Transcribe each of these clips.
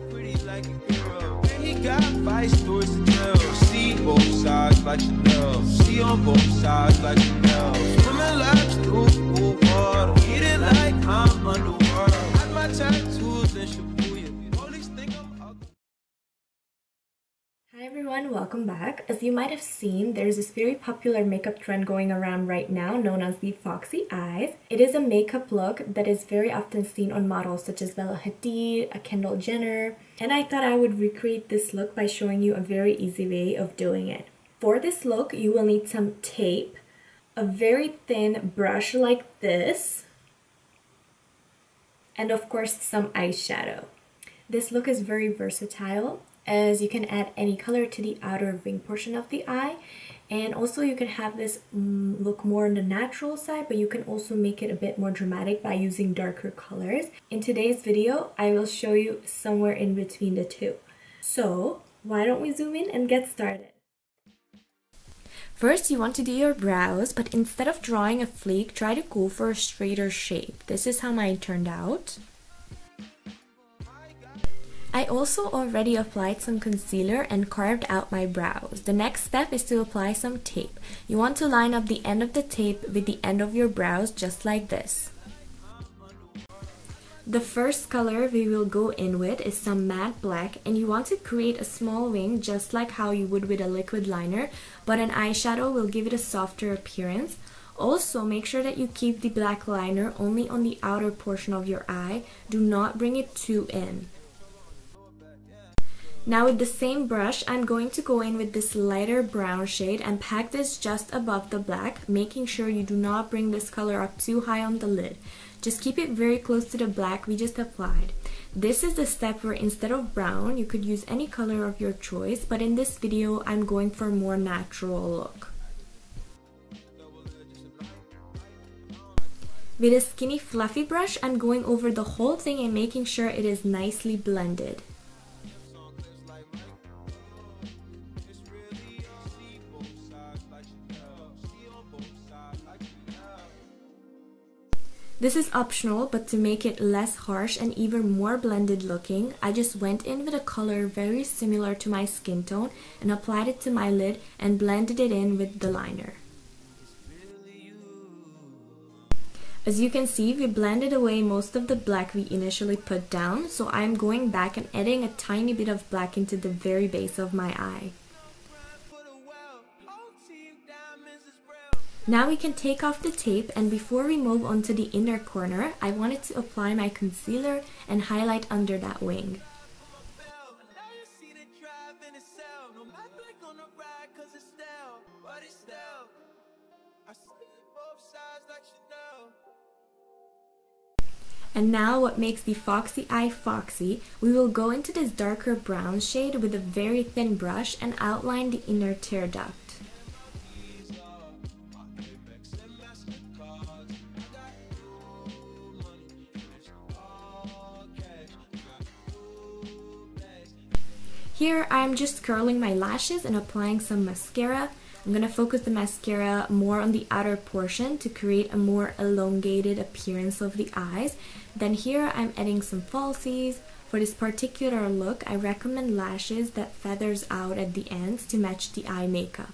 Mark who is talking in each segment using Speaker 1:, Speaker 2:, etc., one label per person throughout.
Speaker 1: Pretty like a girl, and he got 5 stories to tell. See both sides like Chanel. See on both sides like Chanel. Swimming laps through cool water, eating like I'm underwater. Had my tattoos in Shibuya. Police think I'm ugly.
Speaker 2: Hi everyone, welcome back. As you might have seen, there's this very popular makeup trend going around right now known as the foxy eyes. It is a makeup look that is very often seen on models such as Bella Hadid, Kendall Jenner, and I thought I would recreate this look by showing you a very easy way of doing it. For this look, you will need some tape, a very thin brush like this, and of course some eyeshadow. This look is very versatile, as you can add any color to the outer wing portion of the eye, and also you can have this look more on the natural side, but you can also make it a bit more dramatic by using darker colors. In today's video, I will show you somewhere in between the two. So why don't we zoom in and get started? First, you want to do your brows, but instead of drawing a flake, try to go for a straighter shape. This is how mine turned out. I also already applied some concealer and carved out my brows. The next step is to apply some tape. You want to line up the end of the tape with the end of your brows just like this. The first color we will go in with is some matte black, and you want to create a small wing just like how you would with a liquid liner, but an eyeshadow will give it a softer appearance. Also, make sure that you keep the black liner only on the outer portion of your eye. Do not bring it too in. Now with the same brush, I'm going to go in with this lighter brown shade and pack this just above the black, making sure you do not bring this color up too high on the lid. Just keep it very close to the black we just applied. This is the step where instead of brown, you could use any color of your choice, but in this video, I'm going for a more natural look. With a skinny fluffy brush, I'm going over the whole thing and making sure it is nicely blended. This is optional, but to make it less harsh and even more blended looking, I just went in with a color very similar to my skin tone and applied it to my lid and blended it in with the liner. As you can see, we blended away most of the black we initially put down, so I'm going back and adding a tiny bit of black into the very base of my eye. Now we can take off the tape, and before we move on to the inner corner, I wanted to apply my concealer and highlight under that wing. And now what makes the foxy eye foxy, we will go into this darker brown shade with a very thin brush and outline the inner tear duct. Here I'm just curling my lashes and applying some mascara. I'm going to focus the mascara more on the outer portion to create a more elongated appearance of the eyes. Then here I'm adding some falsies. For this particular look, I recommend lashes that feathers out at the ends to match the eye makeup.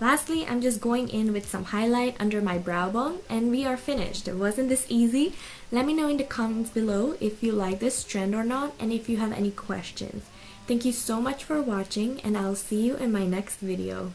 Speaker 2: Lastly, I'm just going in with some highlight under my brow bone, and we are finished. Wasn't this easy? Let me know in the comments below if you like this trend or not, and if you have any questions. Thank you so much for watching, and I'll see you in my next video.